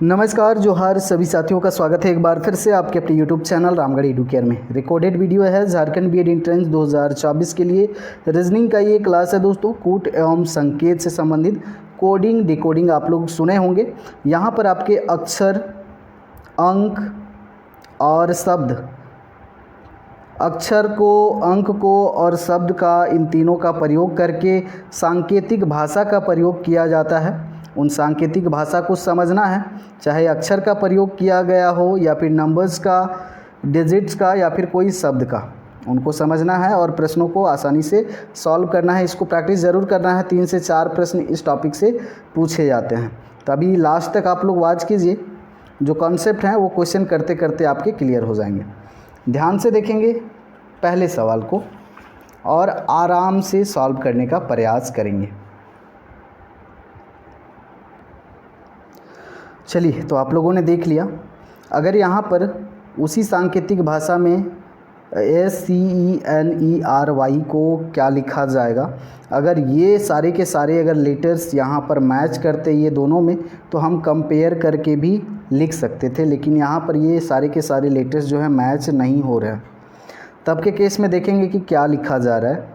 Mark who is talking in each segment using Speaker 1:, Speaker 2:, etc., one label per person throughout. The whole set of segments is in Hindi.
Speaker 1: नमस्कार जोहार सभी साथियों का स्वागत है एक बार फिर से आपके अपने यूट्यूब चैनल रामगढ़ एडुकेयर में। रिकॉर्डेड वीडियो है झारखंड बीएड एंट्रेंस 2024 के लिए रीजनिंग का ये क्लास है दोस्तों। कूट एवं संकेत से संबंधित कोडिंग डिकोडिंग आप लोग सुने होंगे। यहाँ पर आपके अक्षर, अंक और शब्द, अक्षर को, अंक को और शब्द का, इन तीनों का प्रयोग करके सांकेतिक भाषा का प्रयोग किया जाता है। उन सांकेतिक भाषा को समझना है, चाहे अक्षर का प्रयोग किया गया हो या फिर नंबर्स का, डिजिट्स का या फिर कोई शब्द का, उनको समझना है और प्रश्नों को आसानी से सॉल्व करना है। इसको प्रैक्टिस ज़रूर करना है। 3 से 4 प्रश्न इस टॉपिक से पूछे जाते हैं, तो अभी लास्ट तक आप लोग वॉच कीजिए। जो कॉन्सेप्ट हैं वो क्वेश्चन करते करते आपके क्लियर हो जाएंगे। ध्यान से देखेंगे पहले सवाल को और आराम से सॉल्व करने का प्रयास करेंगे। चलिए, तो आप लोगों ने देख लिया। अगर यहाँ पर उसी सांकेतिक भाषा में SCENERY को क्या लिखा जाएगा, अगर ये सारे के सारे अगर लेटर्स यहाँ पर मैच करते ये दोनों में, तो हम कंपेयर करके भी लिख सकते थे, लेकिन यहाँ पर ये सारे के सारे लेटर्स जो है मैच नहीं हो रहे हैं। तब के केस में देखेंगे कि क्या लिखा जा रहा है।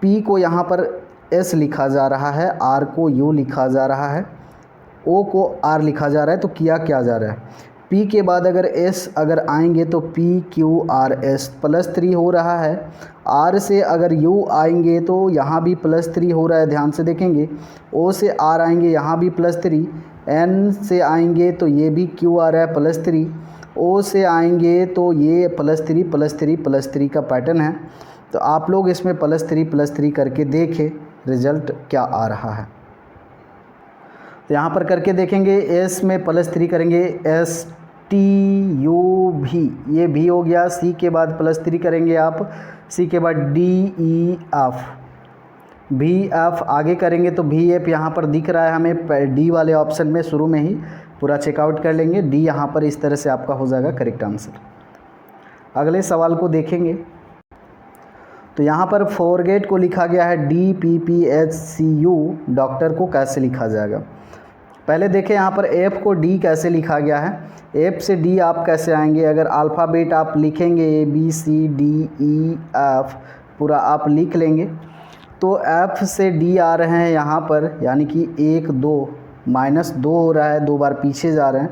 Speaker 1: P को यहाँ पर S लिखा जा रहा है, R को U लिखा जा रहा है, O को R लिखा जा रहा है। तो किया क्या जा रहा है, P के बाद अगर S अगर आएंगे तो PQRS +3 हो रहा है। R से अगर U आएंगे तो यहाँ भी +3 हो रहा है। ध्यान से देखेंगे, O से R आएंगे यहाँ भी +3, N से आएंगे तो ये भी Q आ रहा है +3, O से आएंगे तो ये +3 का पैटर्न है। तो आप लोग इसमें +3 करके देखें रिजल्ट क्या आ रहा है। तो यहाँ पर करके देखेंगे। S में +3 करेंगे, STUV ये भी हो गया। C के बाद +3 करेंगे आप, C के बाद DEF, VF आगे करेंगे तो VF यहाँ पर दिख रहा है हमें D वाले ऑप्शन में। शुरू में ही पूरा चेकआउट कर लेंगे। D यहाँ पर इस तरह से आपका हो जाएगा करेक्ट आंसर। अगले सवाल को देखेंगे तो यहाँ पर फॉरगेट को लिखा गया है DPPHCU। डॉक्टर को कैसे लिखा जाएगा, पहले देखें। यहाँ पर F को D कैसे लिखा गया है, F से D आप कैसे आएंगे। अगर अल्फ़ाबेट आप लिखेंगे ABCDEF पूरा आप लिख लेंगे तो F से D आ रहे हैं यहाँ पर, यानी कि 1 2 -2 हो रहा है, 2 बार पीछे जा रहे हैं।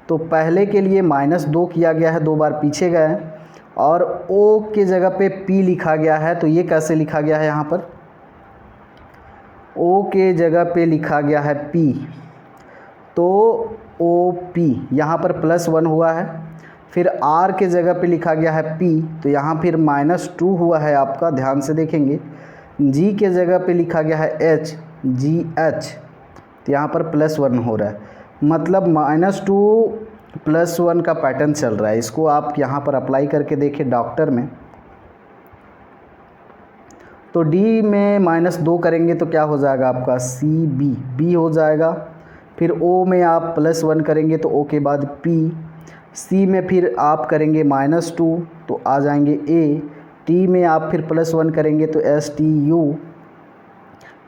Speaker 1: तो पहले के लिए -2 किया गया है, 2 बार पीछे गए हैं। और O के जगह पे P लिखा गया है, तो ये कैसे लिखा गया है, यहाँ पर O के जगह पे लिखा गया है P, तो OP यहाँ पर +1 हुआ है। फिर R के जगह पे लिखा गया है P, तो यहाँ फिर -2 हुआ है आपका। ध्यान से देखेंगे। G के जगह पे लिखा गया है H, GH, तो यहाँ पर +1 हो रहा है। मतलब -2 +1 का पैटर्न चल रहा है। इसको आप यहाँ पर अप्लाई करके देखें डॉक्टर में। तो D में -2 करेंगे तो क्या हो जाएगा आपका CB, B हो जाएगा। फिर O में आप +1 करेंगे तो O के बाद P, C में फिर आप करेंगे -2 तो आ जाएंगे A, T में आप फिर +1 करेंगे तो STU,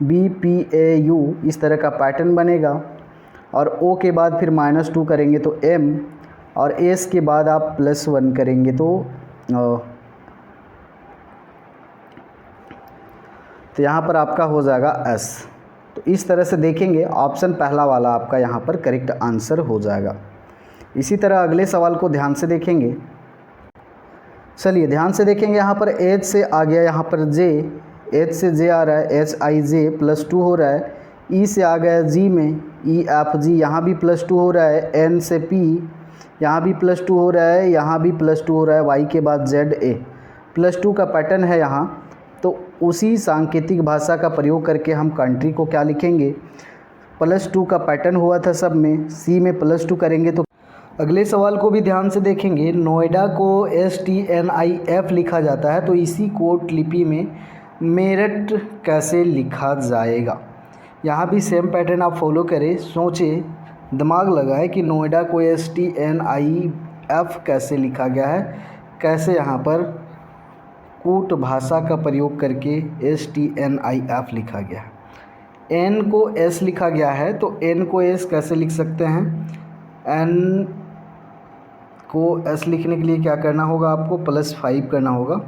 Speaker 1: BPAU, इस तरह का पैटर्न बनेगा। और O के बाद फिर -2 करेंगे तो M, और S के बाद आप +1 करेंगे तो यहाँ पर आपका हो जाएगा S। तो इस तरह से देखेंगे ऑप्शन पहला वाला आपका यहाँ पर करेक्ट आंसर हो जाएगा। इसी तरह अगले सवाल को ध्यान से देखेंगे। चलिए ध्यान से देखेंगे। यहाँ पर H से आ गया, यहाँ पर J, H से J आ रहा है, HIJ +2 हो रहा है। E से आ गया G में, EFG यहाँ भी +2 हो रहा है। N से P यहाँ भी +2 हो रहा है, यहाँ भी +2 हो रहा है। Y के बाद ZA +2 का पैटर्न है यहाँ। तो उसी सांकेतिक भाषा का प्रयोग करके हम कंट्री को क्या लिखेंगे, +2 का पैटर्न हुआ था सब में, C में +2 करेंगे। तो अगले सवाल को भी ध्यान से देखेंगे। नोएडा को STNIF लिखा जाता है, तो इसी कोट लिपि में मेरठ कैसे लिखा जाएगा। यहाँ भी सेम पैटर्न आप फॉलो करें, सोचें, दिमाग लगाएं कि नोएडा को STNIF कैसे लिखा गया है, कैसे यहाँ पर कूट भाषा का प्रयोग करके STNIF लिखा गया है। एन को एस लिखा गया है, तो एन को एस कैसे लिख सकते हैं? एन को एस लिखने के लिए क्या करना होगा आपको? +5 करना होगा।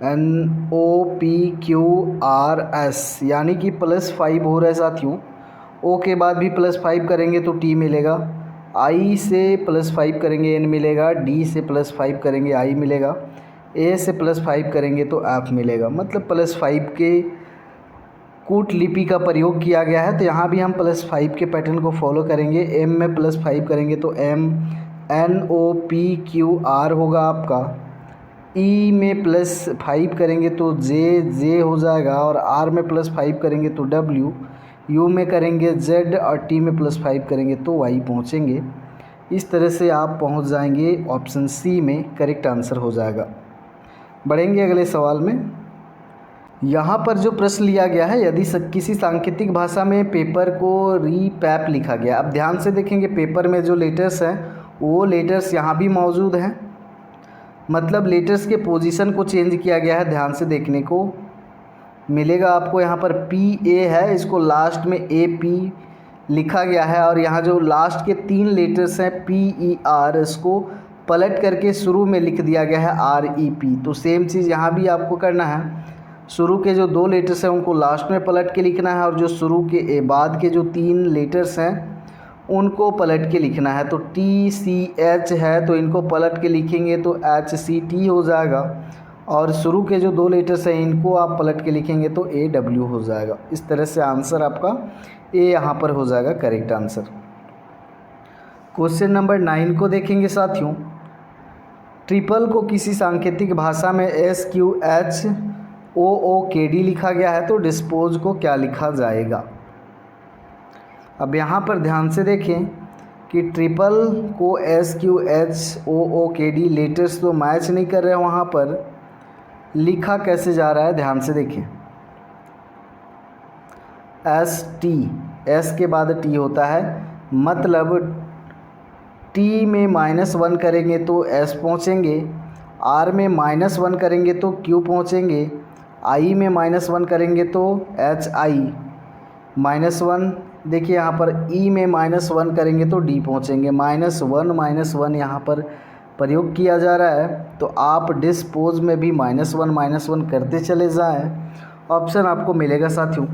Speaker 1: NOPQRS यानी कि +5 हो रहा है साथियों। ओ के बाद भी +5 करेंगे तो टी मिलेगा, आई से +5 करेंगे एन मिलेगा, डी से +5 करेंगे आई मिलेगा, ए से +5 करेंगे तो एफ मिलेगा। मतलब +5 के कूट लिपि का प्रयोग किया गया है। तो यहाँ भी हम +5 के पैटर्न को फॉलो करेंगे। एम में +5 करेंगे तो एम, NOPQR होगा आपका। ई में +5 करेंगे तो जे हो जाएगा, और आर में +5 करेंगे तो डब्ल्यू, यू में करेंगे जेड, और टी में +5 करेंगे तो वाई पहुँचेंगे। इस तरह से आप पहुँच जाएंगे ऑप्शन सी में, करेक्ट आंसर हो जाएगा। बढ़ेंगे अगले सवाल में। यहाँ पर जो प्रश्न लिया गया है, यदि किसी सांकेतिक भाषा में पेपर को रीपैप लिखा गया। अब ध्यान से देखेंगे, पेपर में जो लेटर्स हैं वो लेटर्स यहाँ भी मौजूद हैं, मतलब लेटर्स के पोजीशन को चेंज किया गया है। ध्यान से देखने को मिलेगा आपको, यहाँ पर PA है, इसको लास्ट में AP लिखा गया है, और यहाँ जो लास्ट के 3 लेटर्स हैं PER, इसको पलट करके शुरू में लिख दिया गया है REP। तो सेम चीज़ यहाँ भी आपको करना है, शुरू के जो 2 लेटर्स हैं उनको लास्ट में पलट के लिखना है, और जो शुरू के बाद के जो 3 लेटर्स हैं उनको पलट के लिखना है। तो TCH है तो इनको पलट के लिखेंगे तो HCT हो जाएगा, और शुरू के जो 2 लेटर्स हैं इनको आप पलट के लिखेंगे तो AW हो जाएगा। इस तरह से आंसर आपका ए यहाँ पर हो जाएगा करेक्ट आंसर। क्वेश्चन नंबर 9 को देखेंगे साथियों। ट्रिपल को किसी सांकेतिक भाषा में SQHOOKD लिखा गया है, तो डिस्पोज को क्या लिखा जाएगा? अब यहाँ पर ध्यान से देखें कि ट्रिपल को SQHOOKD लेटर्स तो मैच नहीं कर रहे हैं, वहाँ पर लिखा कैसे जा रहा है ध्यान से देखें। ST, S के बाद T होता है, मतलब T में -1 करेंगे तो S पहुँचेंगे, R में -1 करेंगे तो Q पहुँचेंगे, I में -1 करेंगे तो HI, -1 देखिए यहाँ पर E में -1 करेंगे तो D पहुँचेंगे। -1 यहाँ पर प्रयोग किया जा रहा है, तो आप डिस्पोज में भी -1 करते चले जाएं, ऑप्शन आपको मिलेगा साथियों।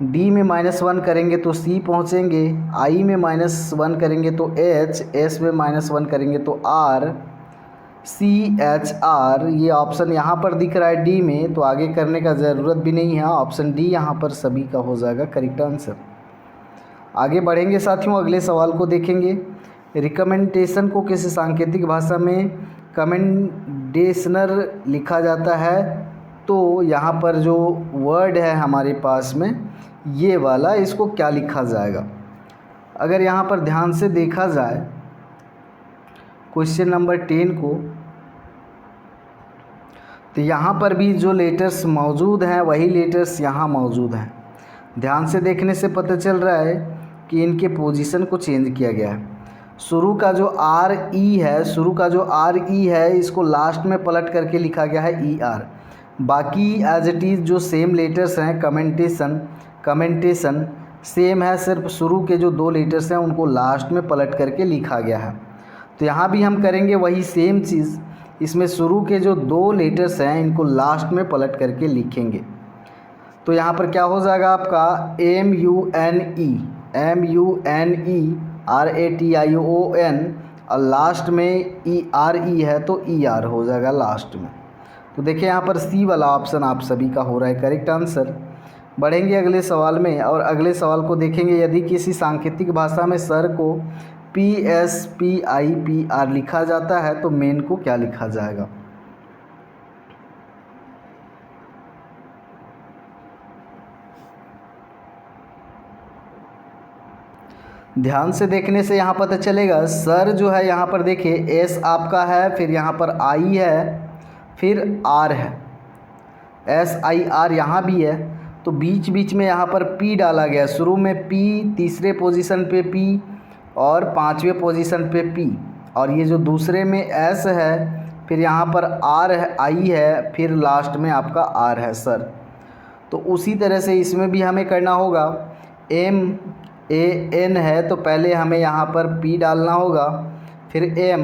Speaker 1: D में -1 करेंगे तो C पहुँचेंगे, I में -1 करेंगे तो H, S में -1 करेंगे तो R, CHR, ये ऑप्शन यहाँ पर दिख रहा है D में, तो आगे करने का ज़रूरत भी नहीं है। ऑप्शन D यहाँ पर सभी का हो जाएगा करेक्ट आंसर। आगे बढ़ेंगे साथियों, अगले सवाल को देखेंगे। रिकमेंडेशन को किसी सांकेतिक भाषा में कमेंडेशनर लिखा जाता है, तो यहाँ पर जो वर्ड है हमारे पास में ये वाला, इसको क्या लिखा जाएगा? अगर यहाँ पर ध्यान से देखा जाए क्वेश्चन नंबर 10 को, तो यहाँ पर भी जो लेटर्स मौजूद हैं वही लेटर्स यहाँ मौजूद हैं। ध्यान से देखने से पता चल रहा है कि इनके पोजीशन को चेंज किया गया है। शुरू का जो RE है, इसको लास्ट में पलट करके लिखा गया है ER। बाकी एज इट इज़ जो सेम लेटर्स हैं, कमेंटेशन सेम है, सिर्फ शुरू के जो 2 लेटर्स हैं उनको लास्ट में पलट करके लिखा गया है। तो यहाँ भी हम करेंगे वही सेम चीज़, इसमें शुरू के जो 2 लेटर्स हैं इनको लास्ट में पलट करके लिखेंगे। तो यहाँ पर क्या हो जाएगा आपका MUNERATION, और लास्ट में ERE है तो ER हो जाएगा लास्ट में। तो देखिए यहाँ पर C वाला ऑप्शन आप सभी का हो रहा है करेक्ट आंसर। बढ़ेंगे अगले सवाल में, और अगले सवाल को देखेंगे। यदि किसी सांकेतिक भाषा में सर को PSPIPR लिखा जाता है, तो मेन को क्या लिखा जाएगा? ध्यान से देखने से यहाँ पता चलेगा, सर जो है यहाँ पर देखिए S आपका है, फिर यहाँ पर I है, फिर R है, SIR यहाँ भी है, तो बीच बीच में यहाँ पर P डाला गया। शुरू में P, तीसरे पोजीशन पे P, और 5वें पोजीशन पे P, और ये जो दूसरे में S है, फिर यहाँ पर R है, I है, फिर लास्ट में आपका R है सर। तो उसी तरह से इसमें भी हमें करना होगा। MAN है तो पहले हमें यहाँ पर P डालना होगा, फिर M,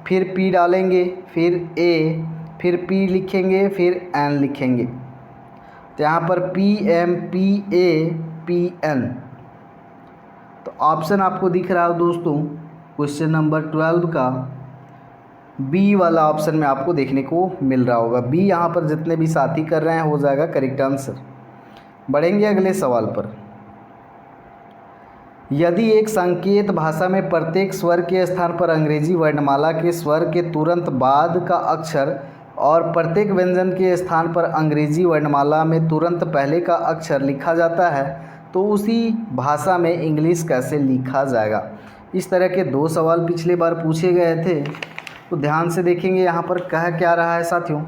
Speaker 1: फिर P डालेंगे, फिर A, फिर P लिखेंगे, फिर N लिखेंगे। तो यहाँ पर PMPAPN। तो ऑप्शन आपको दिख रहा है दोस्तों क्वेश्चन नंबर 12 का बी वाला ऑप्शन में आपको देखने को मिल रहा होगा। बी यहाँ पर जितने भी साथी कर रहे हैं हो जाएगा करेक्ट आंसर। बढ़ेंगे अगले सवाल पर। यदि एक संकेत भाषा में प्रत्येक स्वर के स्थान पर अंग्रेजी वर्णमाला के स्वर के तुरंत बाद का अक्षर और प्रत्येक व्यंजन के स्थान पर अंग्रेजी वर्णमाला में तुरंत पहले का अक्षर लिखा जाता है तो उसी भाषा में इंग्लिश कैसे लिखा जाएगा। इस तरह के 2 सवाल पिछले बार पूछे गए थे, तो ध्यान से देखेंगे यहाँ पर कह क्या रहा है साथियों।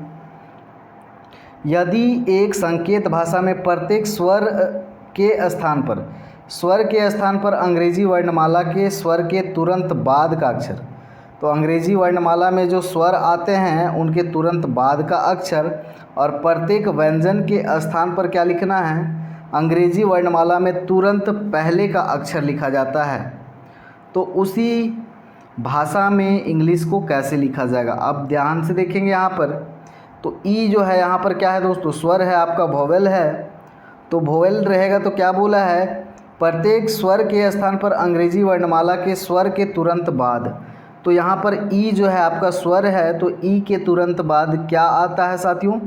Speaker 1: यदि एक संकेत भाषा में प्रत्येक स्वर के स्थान पर अंग्रेजी वर्णमाला के स्वर के तुरंत बाद का अक्षर, तो अंग्रेजी वर्णमाला में जो स्वर आते हैं उनके तुरंत बाद का अक्षर और प्रत्येक व्यंजन के स्थान पर क्या लिखना है, अंग्रेजी वर्णमाला में तुरंत पहले का अक्षर लिखा जाता है, तो उसी भाषा में इंग्लिश को कैसे लिखा जाएगा। अब ध्यान से देखेंगे यहाँ पर, तो ई जो है यहाँ पर क्या है दोस्तों, स्वर है आपका, वोवेल है। तो वोवेल रहेगा तो क्या बोला है, प्रत्येक स्वर के स्थान पर अंग्रेजी वर्णमाला के स्वर के तुरंत बाद। तो यहाँ पर ई जो है आपका स्वर है, तो ई के तुरंत बाद क्या आता है साथियों,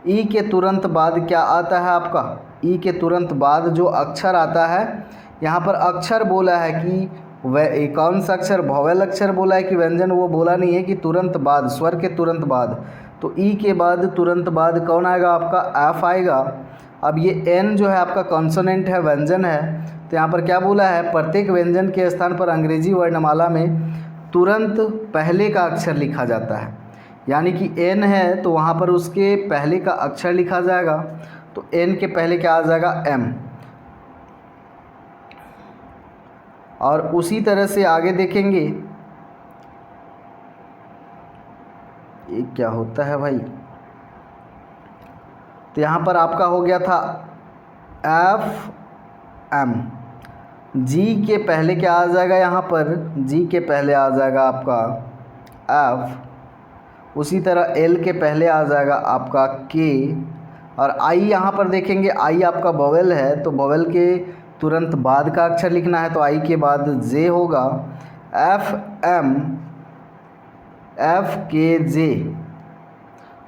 Speaker 1: ई के तुरंत बाद क्या आता है आपका, ई के तुरंत बाद जो अक्षर आता है, यहाँ पर अक्षर बोला है कि वह कौन सा अक्षर, वोवेल अक्षर बोला है कि व्यंजन, वो बोला नहीं है कि तुरंत बाद, स्वर के तुरंत बाद। तो ई के बाद तुरंत बाद कौन आएगा आपका, एफ आएगा। अब ये एन जो है आपका कॉन्सोनेंट है, व्यंजन है, तो यहाँ पर क्या बोला है, प्रत्येक व्यंजन के स्थान पर अंग्रेजी वर्णमाला में तुरंत पहले का अक्षर लिखा जाता है। यानी कि एन है तो वहाँ पर उसके पहले का अक्षर लिखा जाएगा, तो एन के पहले क्या आ जाएगा, एम। और उसी तरह से आगे देखेंगे, ये क्या होता है भाई, तो यहाँ पर आपका हो गया था एफ एम, जी के पहले क्या आ जाएगा, यहाँ पर जी के पहले आ जाएगा आपका एफ, उसी तरह एल के पहले आ जाएगा आपका के, और आई यहाँ पर देखेंगे, आई आपका वोवेल है तो वोवेल के तुरंत बाद का अक्षर लिखना है, तो आई के बाद जे होगा, एफ एम, एफ के जे।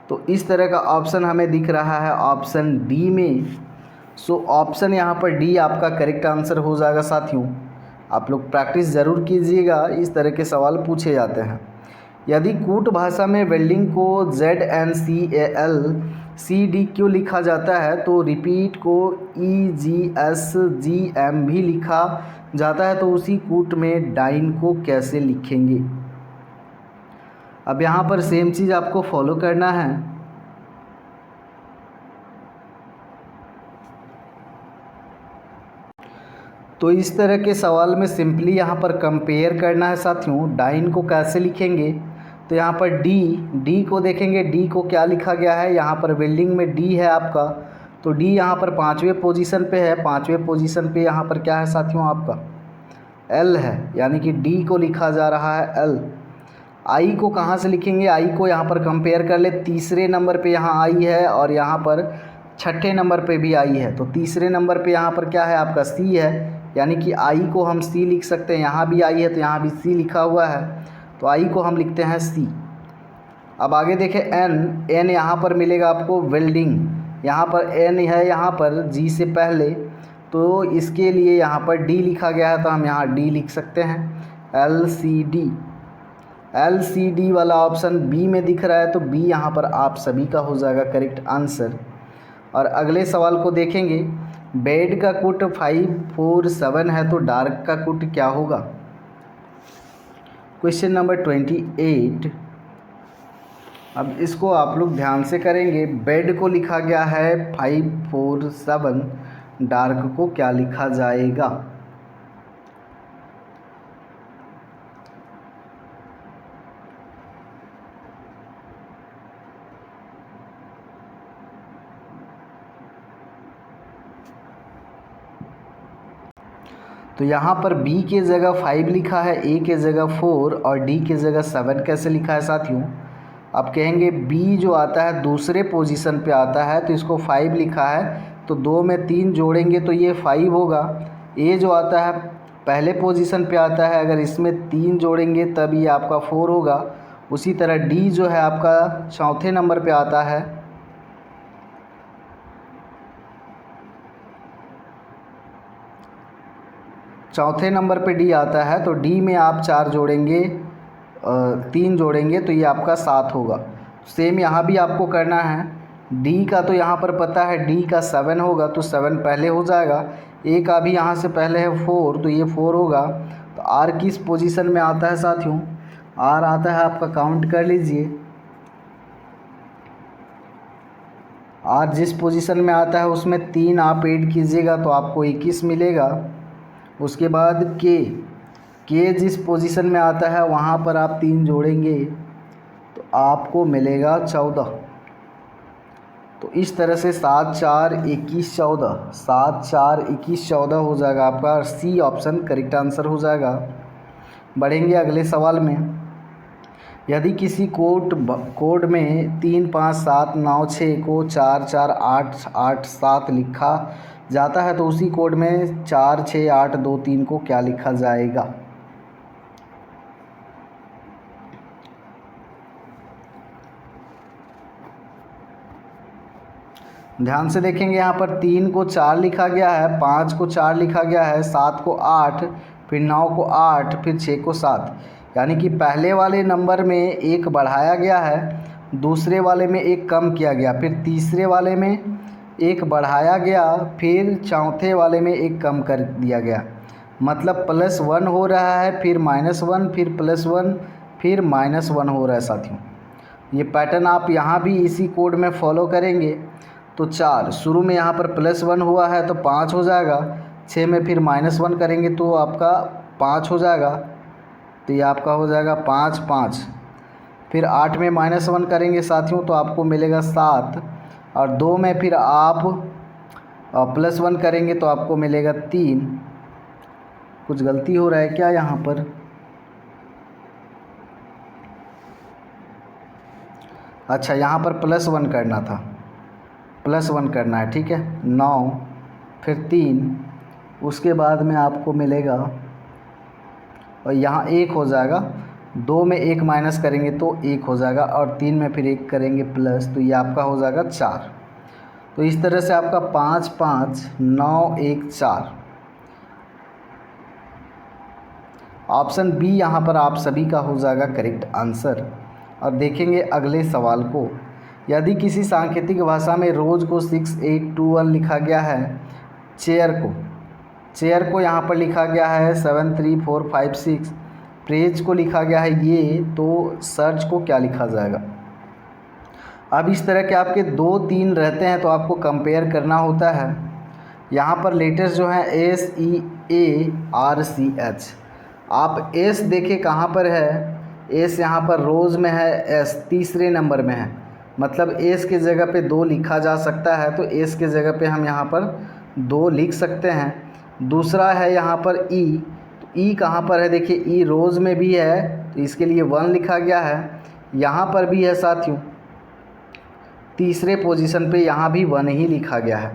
Speaker 1: तो इस तरह का ऑप्शन हमें दिख रहा है ऑप्शन डी में। सो ऑप्शन यहाँ पर डी आपका करेक्ट आंसर हो जाएगा साथियों। आप लोग प्रैक्टिस ज़रूर कीजिएगा, इस तरह के सवाल पूछे जाते हैं। यदि कूट भाषा में वेल्डिंग को ZNCAL क्यों लिखा जाता है तो रिपीट को EGSGM भी लिखा जाता है, तो उसी कूट में डाइन को कैसे लिखेंगे। अब यहाँ पर सेम चीज़ आपको फॉलो करना है। तो इस तरह के सवाल में सिंपली यहाँ पर कंपेयर करना है साथियों। डाइन को कैसे लिखेंगे, तो यहाँ पर डी को देखेंगे, डी को क्या लिखा गया है, यहाँ पर वेल्डिंग में डी है आपका, तो डी यहाँ पर 5वें पोजीशन पे है। 5वें पोजीशन पे यहाँ पर क्या है साथियों आपका एल है, यानी कि डी को लिखा जा रहा है एल। आई को कहाँ से लिखेंगे, आई को यहाँ पर कंपेयर कर ले, तीसरे नंबर पे यहाँ आई है और यहाँ पर छठे नंबर पे भी आई है, तो तीसरे नंबर पे यहाँ पर क्या है आपका सी है, यानी कि आई को हम सी लिख सकते हैं। यहाँ भी आई है तो यहाँ भी सी लिखा हुआ है, तो आई को हम लिखते हैं सी। अब आगे देखें एन, एन यहाँ पर मिलेगा आपको वेल्डिंग, यहाँ पर एन है यहाँ पर जी से पहले, तो इसके लिए यहाँ पर डी लिखा गया है, तो हम यहाँ डी लिख सकते हैं LCD। LCD वाला ऑप्शन बी में दिख रहा है, तो बी यहाँ पर आप सभी का हो जाएगा करेक्ट आंसर। और अगले सवाल को देखेंगे, बेड का कुट 547 है तो डार्क का कुट क्या होगा। Question number 28। अब इसको आप लोग ध्यान से करेंगे। बेड को लिखा गया है 547, डार्क को क्या लिखा जाएगा। तो यहाँ पर बी के जगह 5 लिखा है, ए के जगह 4 और डी के जगह 7 कैसे लिखा है साथियों? आप कहेंगे बी जो आता है दूसरे पोजीशन पे आता है तो इसको 5 लिखा है, तो 2 में 3 जोड़ेंगे तो ये 5 होगा। ए जो आता है पहले पोजीशन पे आता है, अगर इसमें 3 जोड़ेंगे तब ये आपका 4 होगा। उसी तरह डी जो है आपका चौथे नंबर पे आता है, चौथे नंबर पे डी आता है, तो डी में आप 4 जोड़ेंगे 3 जोड़ेंगे तो ये आपका 7 होगा। सेम यहाँ भी आपको करना है। डी का तो यहाँ पर पता है डी का 7 होगा तो 7 पहले हो जाएगा। ए का भी यहाँ से पहले है 4 तो ये 4 होगा। तो आर किस पोजीशन में आता है साथियों? आर आता है आपका, काउंट कर लीजिए, आर जिस पोजीशन में आता है उसमें 3 आप ऐड कीजिएगा तो आपको 21 मिलेगा। उसके बाद के जिस पोजीशन में आता है वहाँ पर आप 3 जोड़ेंगे तो आपको मिलेगा 14। तो इस तरह से 7 4 21 14, 7 4 21 14 हो जाएगा आपका। सी ऑप्शन करेक्ट आंसर हो जाएगा। बढ़ेंगे अगले सवाल में। यदि किसी कोड में 3 5 7 9 6 को 4 4 8 8 7 लिखा जाता है तो उसी कोड में 4 6 8 2 3 को क्या लिखा जाएगा? ध्यान से देखेंगे, यहाँ पर 3 को 4 लिखा गया है, 5 को 4 लिखा गया है, 7 को 8, फिर 9 को 8, फिर 6 को 7। यानी कि पहले वाले नंबर में एक बढ़ाया गया है, दूसरे वाले में एक कम किया गया, फिर तीसरे वाले में एक बढ़ाया गया, फिर चौथे वाले में एक कम कर दिया गया। मतलब +1 हो रहा है, फिर -1, फिर +1, फिर -1 हो रहा है साथियों। ये पैटर्न आप यहाँ भी इसी कोड में फॉलो करेंगे तो 4 शुरू में यहाँ पर +1 हुआ है तो 5 हो जाएगा, 6 में फिर -1 करेंगे तो आपका 5 हो जाएगा, तो ये आपका हो जाएगा 5 5। फिर 8 में -1 करेंगे साथियों तो आपको मिलेगा 7, और 2 में फिर आप +1 करेंगे तो आपको मिलेगा 3। कुछ गलती हो रहा है क्या यहाँ पर? अच्छा, यहाँ पर +1 करना था, +1 करना है, ठीक है। 9 फिर 3, उसके बाद में आपको मिलेगा, और यहाँ 1 हो जाएगा, 2 में 1 माइनस करेंगे तो 1 हो जाएगा, और 3 में फिर 1 करेंगे प्लस तो ये आपका हो जाएगा 4। तो इस तरह से आपका 5 5 9 1 4। ऑप्शन बी यहाँ पर आप सभी का हो जाएगा करेक्ट आंसर। और देखेंगे अगले सवाल को। यदि किसी सांकेतिक भाषा में रोज़ को 6 8 2 1 लिखा गया है, चेयर को यहाँ पर लिखा गया है 7 3 4 5 6, प्रेज को लिखा गया है ये, तो सर्च को क्या लिखा जाएगा? अब इस तरह के आपके 2 3 रहते हैं तो आपको कंपेयर करना होता है। यहाँ पर लेटर्स जो हैं SEARCH, आप एस देखें कहाँ पर है, एस यहाँ पर रोज़ में है, एस तीसरे नंबर में है, मतलब एस के जगह पे 2 लिखा जा सकता है, तो एस के जगह पे हम यहाँ पर 2 लिख सकते हैं। दूसरा है यहाँ पर ई, तो ई कहाँ पर है? देखिए ई रोज़ में भी है तो इसके लिए 1 लिखा गया है, यहाँ पर भी है साथियों, तीसरे पोजीशन पे यहाँ भी 1 ही लिखा गया है,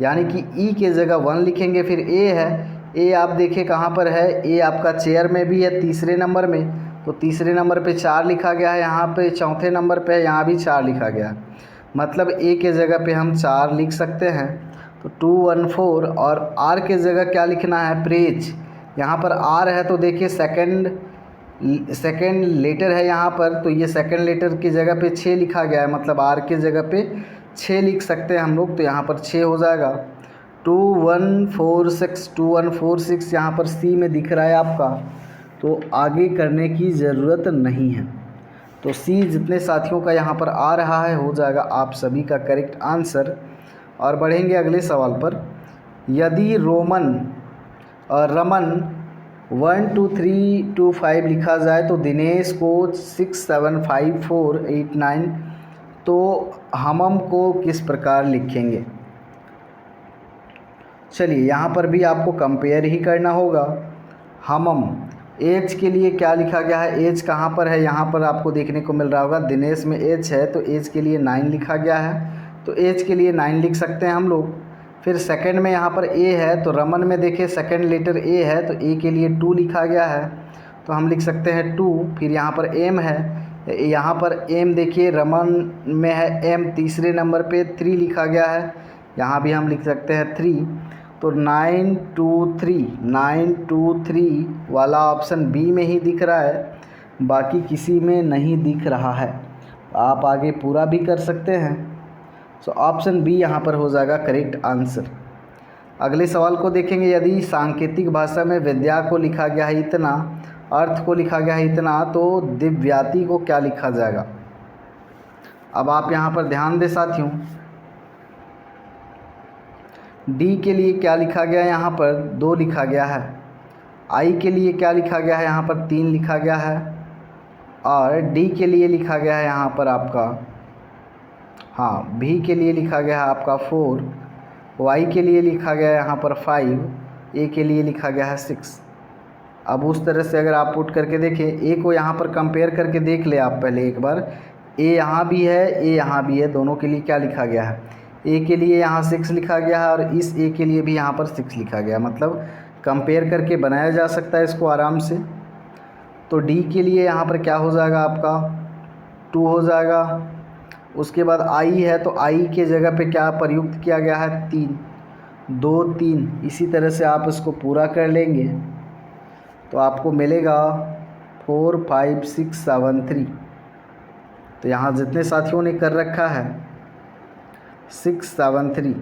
Speaker 1: यानी कि ई के जगह 1 लिखेंगे। फिर ए है, ए आप देखें कहाँ पर है, ए आपका चेयर में भी है तीसरे नंबर में, तो तीसरे नंबर पे 4 लिखा गया है, यहाँ पे चौथे नंबर पे है, यहाँ भी 4 लिखा गया है, मतलब ए के जगह पे हम 4 लिख सकते हैं। तो 2 1 4, और आर के जगह क्या लिखना है? प्रेज। यहाँ पर आर है तो देखिए सेकंड लेटर है यहाँ पर, तो ये सेकंड लेटर की जगह पे 6 लिखा गया है, मतलब आर के जगह पे 6 लिख सकते हैं हम लोग, तो यहाँ पर 6 हो जाएगा। 2 1 4 6 2 1 4 6 यहाँ पर सी में दिख रहा है आपका, तो आगे करने की ज़रूरत नहीं है। तो सी जितने साथियों का यहाँ पर आ रहा है हो जाएगा आप सभी का करेक्ट आंसर। और बढ़ेंगे अगले सवाल पर। यदि रमन 1 2 3 2 5 लिखा जाए तो दिनेश को 6 7 5 4 8 9, तो हमम को किस प्रकार लिखेंगे? चलिए यहाँ पर भी आपको कंपेयर ही करना होगा। एज के लिए क्या लिखा गया है, एज कहाँ पर है, यहाँ पर आपको देखने को मिल रहा होगा दिनेश में एज है, तो एज के लिए 9 लिखा गया है, तो एज के लिए 9 लिख सकते हैं हम लोग। फिर सेकंड में यहाँ पर ए है, तो रमन में देखिए सेकंड लेटर ए है, तो ए के लिए 2 लिखा गया है, तो हम लिख सकते हैं 2। फिर यहाँ पर एम है, यहाँ पर एम देखिए रमन में है एम, तीसरे नंबर पे 3 लिखा गया है, यहाँ भी हम लिख सकते हैं 3। तो 923 वाला ऑप्शन बी में ही दिख रहा है, बाकी किसी में नहीं दिख रहा है। आप आगे पूरा भी कर सकते हैं। सो ऑप्शन बी यहाँ पर हो जाएगा करेक्ट आंसर। अगले सवाल को देखेंगे। यदि सांकेतिक भाषा में विद्या को लिखा गया है इतना, अर्थ को लिखा गया है इतना, तो दिव्याति को क्या लिखा जाएगा। अब आप यहाँ पर ध्यान दें साथियों, डी के लिए क्या लिखा गया है, यहाँ पर 2 लिखा गया है। आई के लिए क्या लिखा गया है, यहाँ पर 3 लिखा गया है। और डी के लिए लिखा गया है यहाँ पर आपका, हाँ भी के लिए लिखा गया है आपका 4, वाई के लिए लिखा गया है यहाँ पर 5, ए के लिए लिखा गया है 6। अब उस तरह से अगर आप पुट करके देखें, ए को यहाँ पर कंपेयर करके देख ले आप पहले एक बार, ए यहाँ भी है, ए यहाँ भी है, दोनों के लिए क्या लिखा गया है, ए के लिए यहाँ 6 लिखा गया है और इस ए के लिए भी यहाँ पर 6 लिखा गया है, मतलब कंपेयर करके बनाया जा सकता है इसको आराम से। तो डी के लिए यहाँ पर क्या हो जाएगा आपका 2 हो जाएगा। उसके बाद आई है, तो आई के जगह पे क्या प्रयुक्त किया गया है 3, 2 3, इसी तरह से आप इसको पूरा कर लेंगे तो आपको मिलेगा 4 5 6 7 3। तो यहाँ जितने साथियों ने कर रखा है 6 7 3,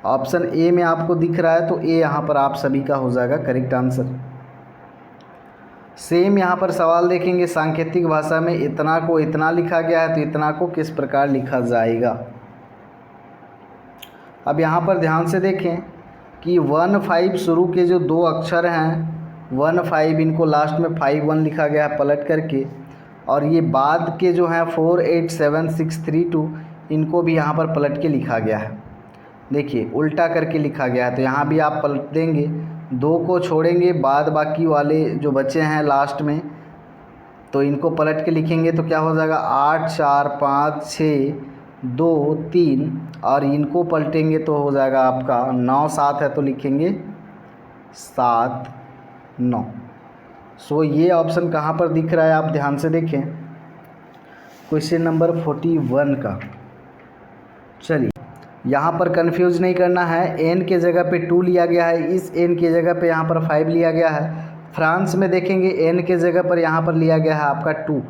Speaker 1: ऑप्शन ए में आपको दिख रहा है, तो ए यहाँ पर आप सभी का हो जाएगा करेक्ट आंसर। सेम यहाँ पर सवाल देखेंगे, सांकेतिक भाषा में इतना को इतना लिखा गया है, तो इतना को किस प्रकार लिखा जाएगा। अब यहाँ पर ध्यान से देखें कि 1 5 शुरू के जो 2 अक्षर हैं 1 5, इनको लास्ट में 5 1 लिखा गया है पलट करके, और ये बाद के जो हैं 4 8 7 6 3 2, इनको भी यहाँ पर पलट के लिखा गया है। देखिए उल्टा करके लिखा गया है, तो यहाँ भी आप पलट देंगे, 2 को छोड़ेंगे, बाद बाकी वाले जो बचे हैं लास्ट में, तो इनको पलट के लिखेंगे तो क्या हो जाएगा 8 4 5 6 2 3, और इनको पलटेंगे तो हो जाएगा आपका 9 7 है, तो लिखेंगे 7 9। सो ये ऑप्शन कहाँ पर दिख रहा है आप ध्यान से देखें, क्वेश्चन नंबर 41 का। चलिए यहाँ पर कंफ्यूज नहीं करना है, एन के जगह पे 2 लिया गया है, इस एन के जगह पे यहाँ पर 5 लिया गया है। फ्रांस में देखेंगे एन के जगह पर यहाँ पर लिया गया है आपका 2,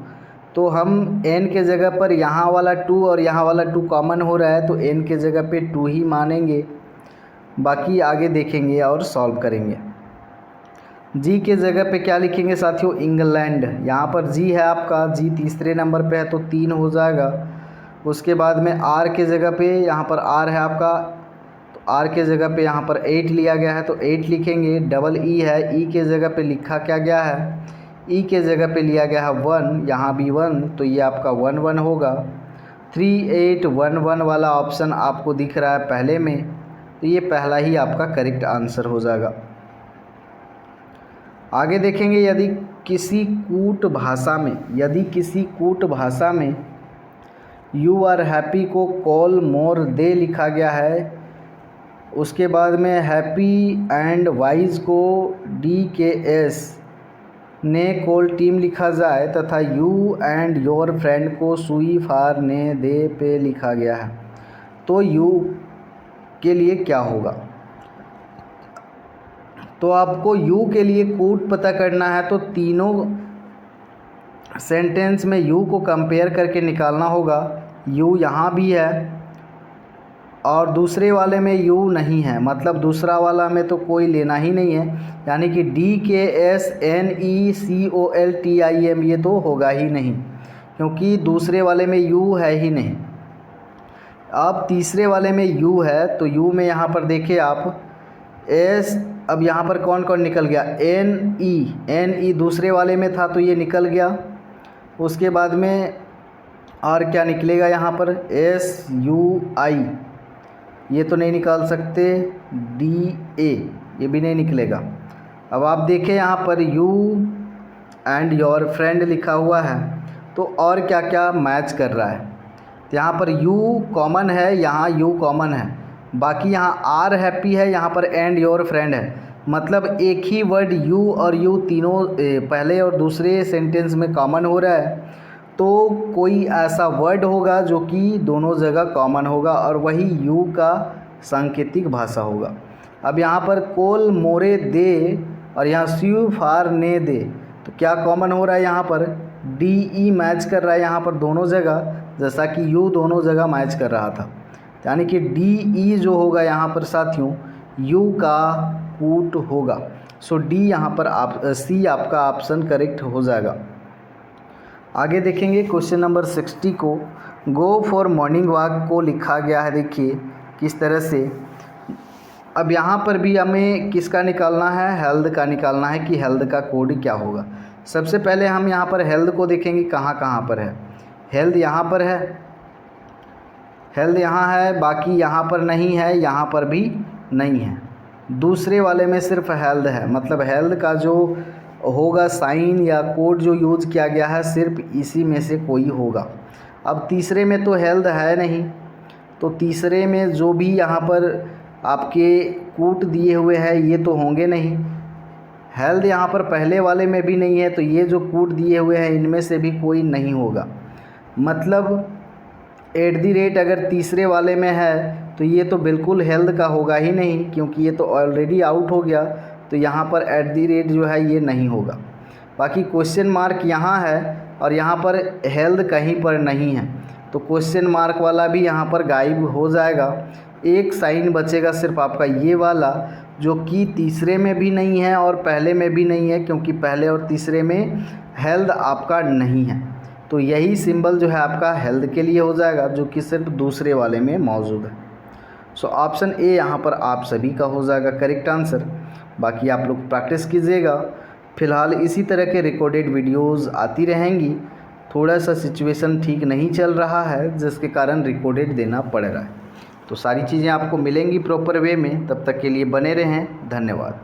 Speaker 1: तो हम एन के जगह पर यहाँ वाला 2 और यहाँ वाला 2 कॉमन हो रहा है, तो एन के जगह पे 2 ही मानेंगे, बाकी आगे देखेंगे और सॉल्व करेंगे। जी के जगह पे क्या लिखेंगे साथियों, इंग्लैंड, यहाँ पर जी है आपका, जी तीसरे नंबर पे है, तो 3 हो जाएगा। उसके बाद में आर के जगह पे यहाँ पर आर है आपका, तो आर के जगह पे यहाँ पर 8 लिया गया है, तो 8 लिखेंगे। डबल ई है, ई के जगह पे लिखा क्या गया है, ई के जगह पे लिया गया है 1, यहाँ भी 1, तो ये आपका 1 1 होगा। 3 8 1 1 वाला ऑप्शन आपको दिख रहा है पहले में, तो ये पहला ही आपका करेक्ट आंसर हो जाएगा। आगे देखेंगे, यदि किसी कूट भाषा में यू आर हैप्पी को कॉल मोर दे लिखा गया है, उसके बाद में हैप्पी एंड वाइज को DKS ने कॉल टीम लिखा जाए, तथा यू एंड योर फ्रेंड को सुई फार ने दे पे लिखा गया है, तो यू के लिए क्या होगा। तो आपको यू के लिए कूट पता करना है, तो तीनों सेंटेंस में यू को कंपेयर करके निकालना होगा। यू यहाँ भी है और दूसरे वाले में यू नहीं है, मतलब दूसरा वाला में तो कोई लेना ही नहीं है, यानी कि DKS NECOLTIM ये तो होगा ही नहीं, क्योंकि दूसरे वाले में यू है ही नहीं। अब तीसरे वाले में यू है, तो यू में यहाँ पर देखिए आप एस, अब यहाँ पर कौन कौन निकल गया, NE दूसरे वाले में था तो ये निकल गया। उसके बाद में और क्या निकलेगा यहाँ पर SUI, ये तो नहीं निकाल सकते, DA ये भी नहीं निकलेगा। अब आप देखें यहाँ पर यू एंड योर फ्रेंड लिखा हुआ है, तो और क्या क्या मैच कर रहा है। तो यहाँ पर यू कॉमन है, यहाँ यू कॉमन है, बाकी यहाँ आर हैप्पी है, यहाँ पर एंड योर फ्रेंड है। मतलब एक ही वर्ड यू और यू तीनों पहले और दूसरे सेंटेंस में कॉमन हो रहा है, तो कोई ऐसा वर्ड होगा जो कि दोनों जगह कॉमन होगा और वही यू का सांकेतिक भाषा होगा। अब यहाँ पर कोल मोरे दे और यहाँ स्यू फार ने दे, तो क्या कॉमन हो रहा है, यहाँ पर DE मैच कर रहा है यहाँ पर दोनों जगह, जैसा कि यू दोनों जगह मैच कर रहा था। यानी कि DE जो होगा यहाँ पर साथियों यू का कूट होगा। सो डी यहाँ पर C आपका ऑप्शन करेक्ट हो जाएगा। आगे देखेंगे क्वेश्चन नंबर 60 को। गो फॉर मॉर्निंग वॉक को लिखा गया है, देखिए किस तरह से। अब यहाँ पर भी हमें किसका निकालना है, हेल्थ का निकालना है कि हेल्थ का कोड क्या होगा। सबसे पहले हम यहाँ पर हेल्थ को देखेंगे कहाँ पर है। हेल्थ यहाँ पर है, हेल्थ यहाँ है, बाकी यहाँ पर नहीं है, यहाँ पर भी नहीं है। दूसरे वाले में सिर्फ हेल्थ है, मतलब हेल्थ का जो होगा साइन या कोड जो यूज़ किया गया है सिर्फ इसी में से कोई होगा। अब तीसरे में तो हेल्थ है नहीं, तो तीसरे में जो भी यहाँ पर आपके कूट दिए हुए हैं ये तो होंगे नहीं। हेल्थ यहाँ पर पहले वाले में भी नहीं है, तो ये जो कूट दिए हुए हैं इनमें से भी कोई नहीं होगा। मतलब @ अगर तीसरे वाले में है तो ये तो बिल्कुल हेल्थ का होगा ही नहीं, क्योंकि ये तो ऑलरेडी आउट हो गया, तो यहाँ पर @ जो है ये नहीं होगा। बाकी क्वेश्चन मार्क यहाँ है और यहाँ पर हेल्थ कहीं पर नहीं है, तो क्वेश्चन मार्क वाला भी यहाँ पर गायब हो जाएगा। एक साइन बचेगा सिर्फ आपका ये वाला, जो कि तीसरे में भी नहीं है और पहले में भी नहीं है, क्योंकि पहले और तीसरे में हेल्थ आपका नहीं है। तो यही सिंबल जो है आपका हेल्थ के लिए हो जाएगा, जो कि सिर्फ दूसरे वाले में मौजूद है। सो ऑप्शन ए यहाँ पर आप सभी का हो जाएगा करेक्ट आंसर। बाकी आप लोग प्रैक्टिस कीजिएगा। फ़िलहाल इसी तरह के रिकॉर्डेड वीडियोस आती रहेंगी। थोड़ा सा सिचुएशन ठीक नहीं चल रहा है, जिसके कारण रिकॉर्डेड देना पड़ रहा है। तो सारी चीज़ें आपको मिलेंगी प्रॉपर वे में। तब तक के लिए बने रहें। धन्यवाद।